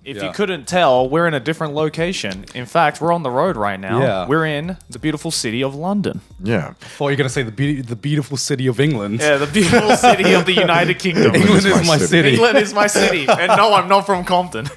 If you couldn't tell, we're in a different location. In fact, we're on the road right now. Yeah. We're in the beautiful city of London. Yeah. I thought you were going to say the beautiful city of England. Yeah, the beautiful city of the United Kingdom. England is my city. England is my city. And no, I'm not from Compton.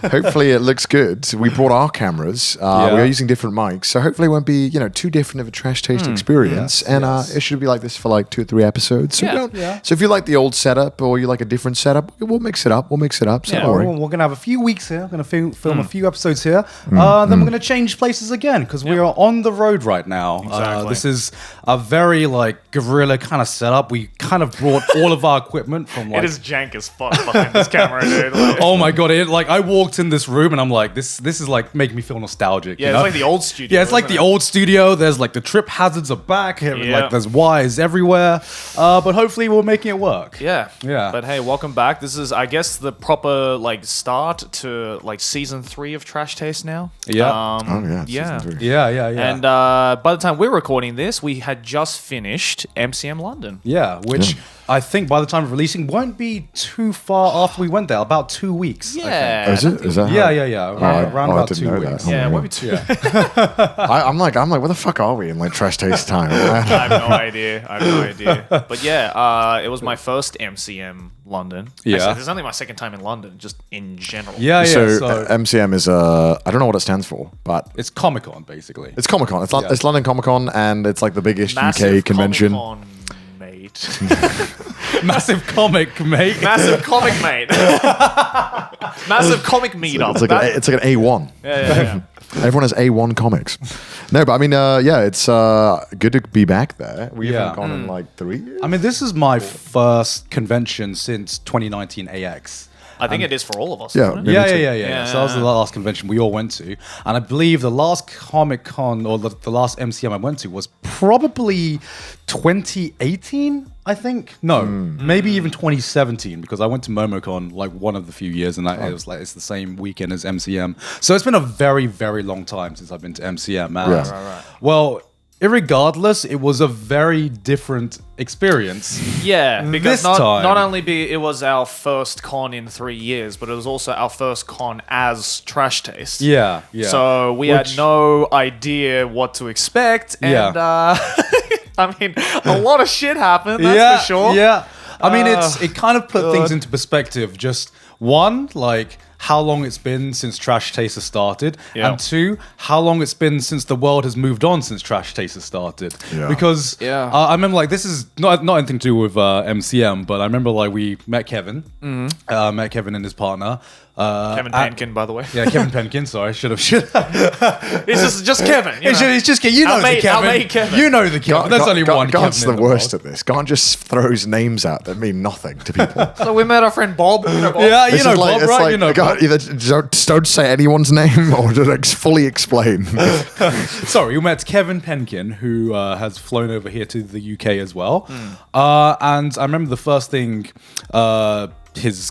Hopefully it looks good. We brought our cameras. We are using different mics. So hopefully it won't be, too different of a trash taste experience. It should be like this for like 2 or 3 episodes. So, so if you like the old setup or you like a different setup, we'll mix it up. So don't worry. We're going to have a few weeks here. We're going to film a few episodes here. Then we're going to change places again because we are on the road right now. Exactly. This is a very guerrilla kind of setup. We kind of brought all of our equipment from It is jank as fuck behind this camera, dude. Oh my god! I walked in this room and I'm like, this is like making me feel nostalgic. Yeah, it's like the old studio. Yeah, it's like the old studio. There's like the trip hazards are back. Like there's wires everywhere. But hopefully we're making it work. Yeah. Yeah. But hey, welcome back. This is, I guess, the proper start to season 3 of Trash Taste now. Yeah. Yeah. Season 3. Yeah. And by the time we're recording this, we had just finished MCM London. Yeah, which I think by the time of releasing won't be too far after we went there. About 2 weeks. Yeah. Oh, is it? Is that? Yeah. Around I about didn't 2 know weeks. that. Yeah, Oh my maybe God. 2. I'm like, where the fuck are we in Trash Taste time? I have no idea. But yeah, it was my first MCM London. Yeah. Actually, it's only my second time in London, just in general. Yeah. So, So MCM is I don't know what it stands for, but it's Comic-Con basically. it's Comic Con. It's London Comic Con, and it's like the biggest Massive UK convention. Comic-Con, mate. Massive comic, mate. Massive comic, mate. Massive comic meetup. It's like an A1. Yeah. Everyone has A1 comics. No, but I mean, it's good to be back there. We haven't gone in like 3 years. I mean, this is my first convention since 2019 AX. I think it is for all of us. Yeah. Isn't it? Yeah. So that was the last convention we all went to. And I believe the last Comic-Con or the last MCM I went to was probably 2018, I think. No, maybe even 2017 because I went to MomoCon one of the few years and it was it's the same weekend as MCM. So it's been a very, very long time since I've been to MCM. Right. Well, irregardless, it was a very different experience. Yeah, because This time- not only it was our first con in 3 years, but it was also our first con as Trash Taste. Yeah. So we had no idea what to expect, and I mean, a lot of shit happened. That's for sure. Yeah. I mean, it kind of put things into perspective. Just one, how long it's been since Trash Taster started, and 2, how long it's been since the world has moved on since Trash Taster started. Yeah. Because I remember this is not anything to do with MCM, but I remember we met Kevin, met Kevin and his partner. Kevin Penkin, by the way. Yeah, Kevin Penkin. Sorry, should have. It's just Kevin. It's just you know Our mate- the Kevin. our mate Kevin. You know the Kevin. There's only one Gart's Kevin. the in worst world. at this. Gart just throws names out that mean nothing to people. So we met our friend Bob. You know Bob? Yeah, This you know is Bob, it's right? like, You know Gart, Bob. either don't say anyone's name or just fully explain. Sorry, we met Kevin Penkin, who has flown over here to the UK as well. And I remember the first thing his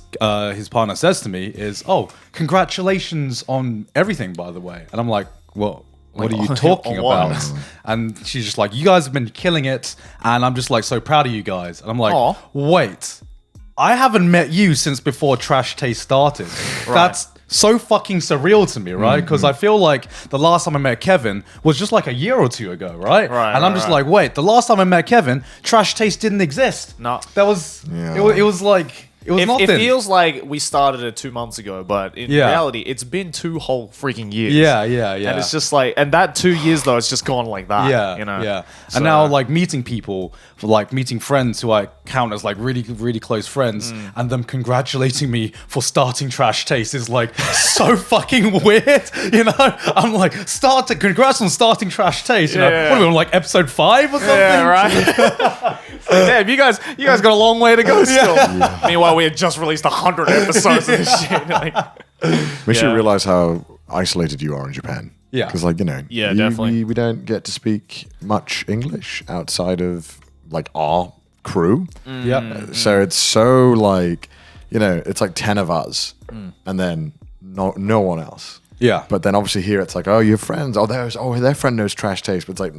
partner says to me is, "Oh, congratulations on everything, by the way." And I'm like, "What are you talking on what? about?" And she's just like, "You guys have been killing it, and I'm just so proud of you guys." And I'm like, Aw. "Wait, I haven't met you since before Trash Taste started." That's so fucking surreal to me, right? Because I feel like the last time I met Kevin was just a year or 2 ago, right? And I'm just like, wait, the last time I met Kevin, Trash Taste didn't exist. No. That was, it was nothing. It feels like we started it 2 months ago, but in reality, it's been 2 whole freaking years. Yeah. And it's just and that 2 years though, it's just gone like that. Yeah, you know. yeah. So- And now, meeting people, meeting friends who I count as really, really close friends, and them congratulating me for starting Trash Taste is so fucking weird. You know, I'm congrats on starting Trash Taste. You know, Yeah. what are we on episode 5 or something? Yeah, right. Damn, you guys got a long way to go still. Meanwhile, we had just released 100 episodes of this shit. Makes Yeah. you realize how isolated you are in Japan. Yeah. Because, Yeah, definitely. we don't get to speak much English outside of, our crew. Yeah. So it's so, it's 10 of us and then no one else. Yeah. But then obviously here it's like, oh, your friends. Oh, their friend knows Trash Taste. But it's like,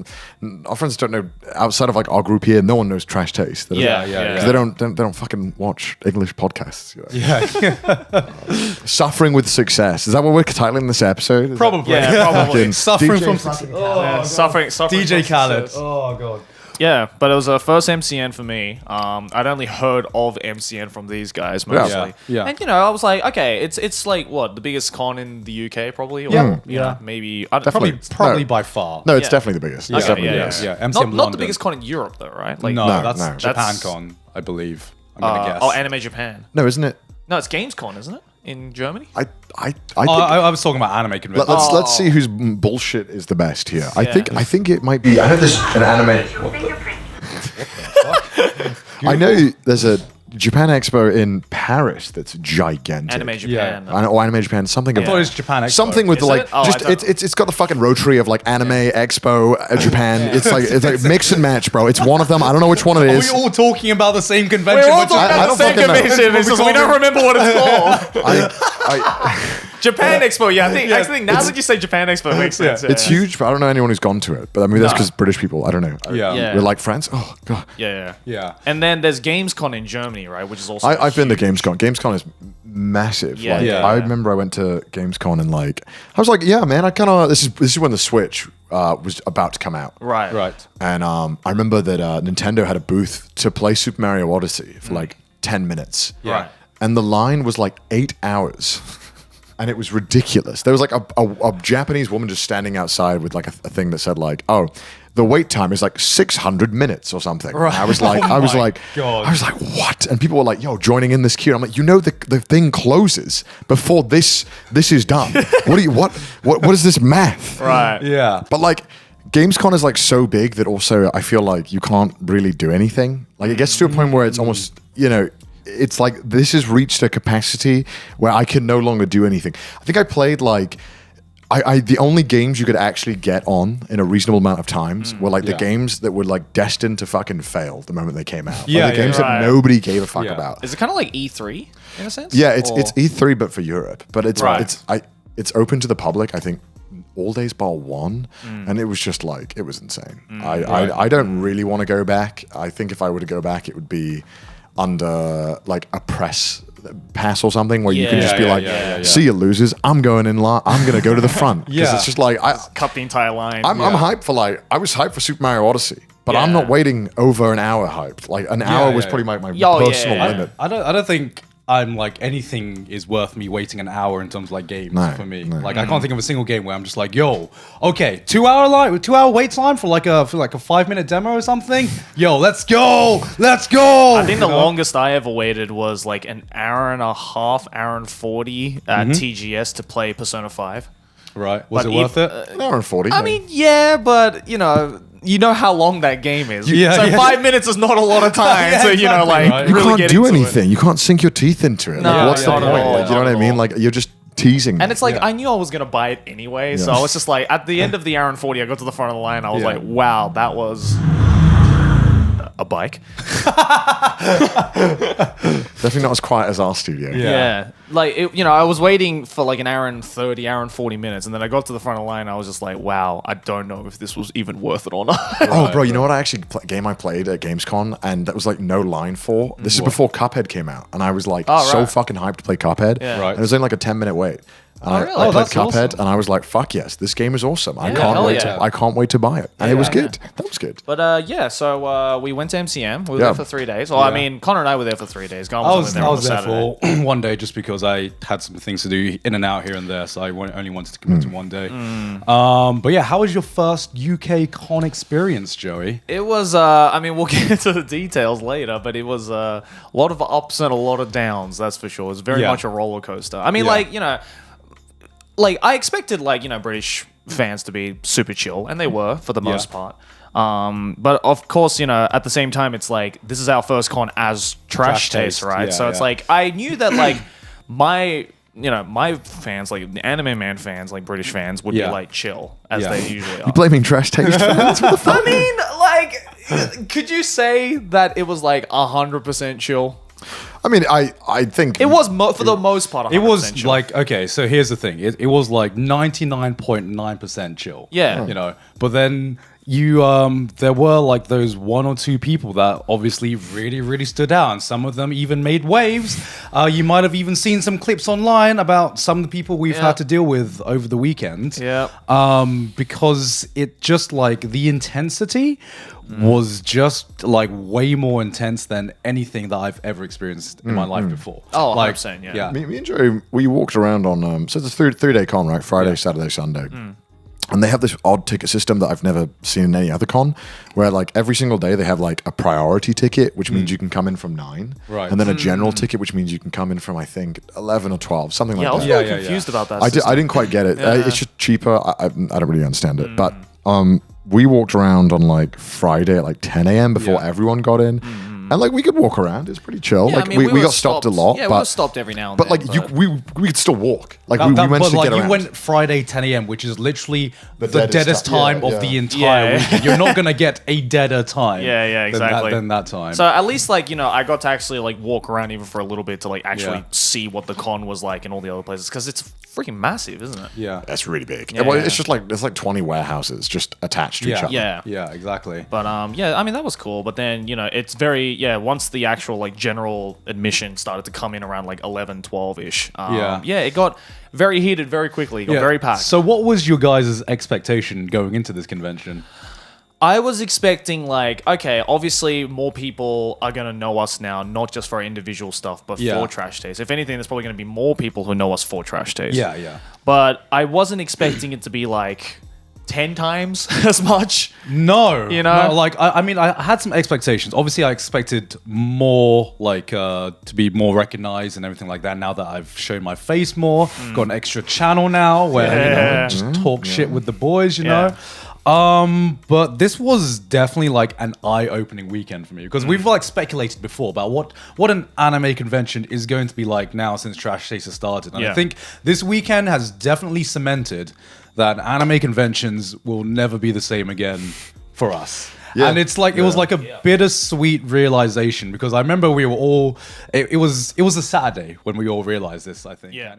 our friends don't know, outside of like our group here, no one knows Trash Taste. They don't- Yeah. 'cause they don't fucking watch English podcasts. You know? Yeah. Suffering with success. Is that what we're titling this episode? Probably. Yeah, probably. Fucking Suffering DJ from fucking success. Yeah, suffering DJ from Khaled. success. Oh god. Yeah, but it was a first MCN for me. I'd only heard of MCN from these guys mostly. Yeah. And I was like, okay, it's like what, the biggest con in the UK probably? Or, Yeah. you know, maybe I don't, Probably No. by far. No, it's Yeah. definitely the biggest. Yeah, It's definitely the yeah, biggest. yeah. MCM not the London. biggest con in Europe though, right? Like No, No, that's no. JapanCon, I believe. I'm gonna guess. Oh, Anime Japan. No, isn't it? No, it's Gamescom, isn't it? In Germany? I think, I was talking about anime convention. let's see whose bullshit is the best here. I Yeah. think it might be. I know there's an anime. I know there's a Japan Expo in Paris that's gigantic. Anime Japan. Or Anime Japan, something. I thought it was Japan Expo. Something with Is like it? Oh, just I don't- it's got the fucking rotary of like Anime Expo Japan. It's like mix and match, bro. It's one of them. I don't know which one it Are is. we all talking about the same convention? We're all which- talking I about don't the same fucking know. convention. It's just we don't remember what it's called. I, Japan Expo. Yeah, I think now that you say Japan Expo, it makes sense. it's huge, but I don't know anyone who's gone to it. But I mean, that's No. because British people. I don't know. Yeah. We're like friends. Oh god. Yeah. Yeah. And then there's Gamescom in Germany, right? Which is also. I've been to huge. Gamescom. Gamescom is massive. Yeah, Like, yeah. I remember I went to Gamescom and like I was like, yeah, man, I kind of this is when the Switch was about to come out. Right. Right. And I remember that Nintendo had a booth to play Super Mario Odyssey for like 10 minutes. Right. And the line was like 8 hours. And it was ridiculous. There was like a Japanese woman just standing outside with like a thing that said like, oh, the wait time is like 600 minutes or something. Right. And I was like, Oh I was my like, God. I was like, what? And people were like, yo, joining in this queue. I'm like, the thing closes before this is done. What is this math? Right. Yeah. But like, Gamescom is like so big that also I feel like you can't really do anything. Like it gets to a point where it's almost, it's like this has reached a capacity where I can no longer do anything. I think I played like the only games you could actually get on in a reasonable amount of times were like the Yeah. games that were like destined to fucking fail the moment they came out. Yeah, Like the yeah, games right. that nobody gave a fuck Yeah. about. Is it kind of like E3 in a sense? Yeah, it's Or- E3 but for Europe. But Right. it's open to the public, I think. All days bar one, and it was just like it was insane. I don't really want to go back. I think if I were to go back, it would be under like a press pass or something where you can Yeah, just be yeah, like, yeah. "See you losers! I'm going in line. I'm going to go to the front." Because Yeah. it's just like cut the entire line. I'm hyped for I was hyped for Super Mario Odyssey, but I'm Yeah. not waiting over an hour hyped. Like an hour was yeah. probably my Oh, yeah, personal yeah. limit. I don't think I'm like anything is worth me waiting an hour in terms of like games No, for me. no. Like I can't think of a single game where I'm just like, yo, okay, 2 hour wait time for like a 5-minute demo or something. Yo, let's go. I think the longest I ever waited was like an hour and a half, hour and 40 at TGS to play Persona 5. Right. Was But it worth it? An hour and 40. I mean, yeah, but you know how long that game is. Yeah, so yeah. 5 minutes is not a lot of time Yeah, to exactly, like right. you really can't get do into it. anything. You can't sink your teeth into it. No, Like, what's the not point? at all, Like, you know not what I at mean? all. Like you're just teasing. And it's like Yeah. I knew I was gonna buy it anyway, so I was just like at the end of the hour and 40, I got to the front of the line. I was Yeah. like, wow, that was a bike. Definitely not as quiet as our studio. Yeah. Like I was waiting for like an hour and 30, hour and 40 minutes, and then I got to the front of the line. I was just like, wow, I don't know if this was even worth it or not. Oh, bro, you know what? I actually game I played at Gamescom, and that was like no line for. This is before Cuphead came out, and I was like Oh, so right. fucking hyped to play Cuphead. Yeah. Right. And it was only like a 10-minute wait. And I really? played Oh, that's Cuphead, awesome. and I was like, "Fuck yes, this game is awesome! I Yeah, can't hell wait yeah. to I can't wait to buy it." And it was Yeah. good. That was good. But so we went to MCM. We were Yeah. there for 3 days. Well, I mean, Connor and I were there for 3 days. Garm I was was, only I on was the there Saturday. for one day just because I had some things to do in and out here and there, so I only wanted to commit to one day. But yeah, how was your first UK con experience, Joey? It was, I mean, we'll get into the details later, but it was a lot of ups and a lot of downs, that's for sure. It's very Yeah. much a roller coaster. I mean, Yeah. like I expected, British fans to be super chill, and they were for the most part. But of course, at the same time, it's like, this is our first con as Trash Trash Taste, Taste, right? yeah, So it's yeah. like, I knew that, like, my fans, like the Anime Man fans, like British fans, would Yeah. be like chill, as Yeah. they usually are. You blaming Trash Taste for that? I mean, like, could you say that it was like 100% chill? I mean, I think It was for the most part. 100% It was chill. like, okay, so here's the thing. It was like 99.9% chill. Yeah. You know, but then there were like those one or two people that obviously really, really stood out. And some of them even made waves. You might have even seen some clips online about some of the people we've had to deal with over the weekend. Yeah. Because it just like the intensity was just like way more intense than anything that I've ever experienced in my life before. Oh, like, 100%, yeah. me and Joe, we walked around on so it's a three-day con, right? Friday, Saturday, Sunday. And they have this odd ticket system that I've never seen in any other con, where like every single day they have like a priority ticket, which means you can come in from 9, Right. and then a general ticket, which means you can come in from I think 11 or 12, something Yeah, I like was that. really confused about that. I didn't quite get it. It's just cheaper. I don't really understand it, but we walked around on like Friday at like 10 a.m. before everyone got in. And like we could walk around, it's pretty chill. Yeah, like I mean, we were got stopped a lot, Yeah, but we were stopped every now and but then. like we could still walk. Like we But managed to like get around. you went Friday 10 a.m., which is literally the deadest deadest time. time Yeah, of the yeah. entire Yeah. weekend. You're not gonna get a deader time. Yeah, exactly. Than that time. So at least like, you know, I got to actually like walk around even for a little bit to like actually Yeah. see what the con was like in all the other places, because it's freaking massive, isn't it? yeah, That's really big. Yeah, Well, yeah. it's just like there's like 20 warehouses just attached to each other. Yeah. exactly. But yeah, I mean that was cool. But then, you know, it's very once the actual like general admission started to come in around like 11, 12-ish. It got very heated very quickly. It got very packed. So, what was your guys' expectation going into this convention? I was expecting like, okay, obviously more people are gonna know us now, not just for our individual stuff, but Yeah. for Trash Taste. If anything, there's probably gonna be more people who know us for Trash Taste. Yeah. But I wasn't expecting it to be like 10 times as much. No, You know? no, like I mean, I had some expectations. Obviously, I expected more, like to be more recognized and everything like that. Now that I've shown my face more, got an extra channel now where you know, I just talk shit with the boys, you know. But this was definitely like an eye-opening weekend for me because we've like speculated before about what an anime convention is going to be like now since Trash Taste has started. And I think this weekend has definitely cemented that anime conventions will never be the same again for us. Yeah. And it's like it was like a bittersweet realization because I remember we were all it was a Saturday when we all realized this, I think. Yeah.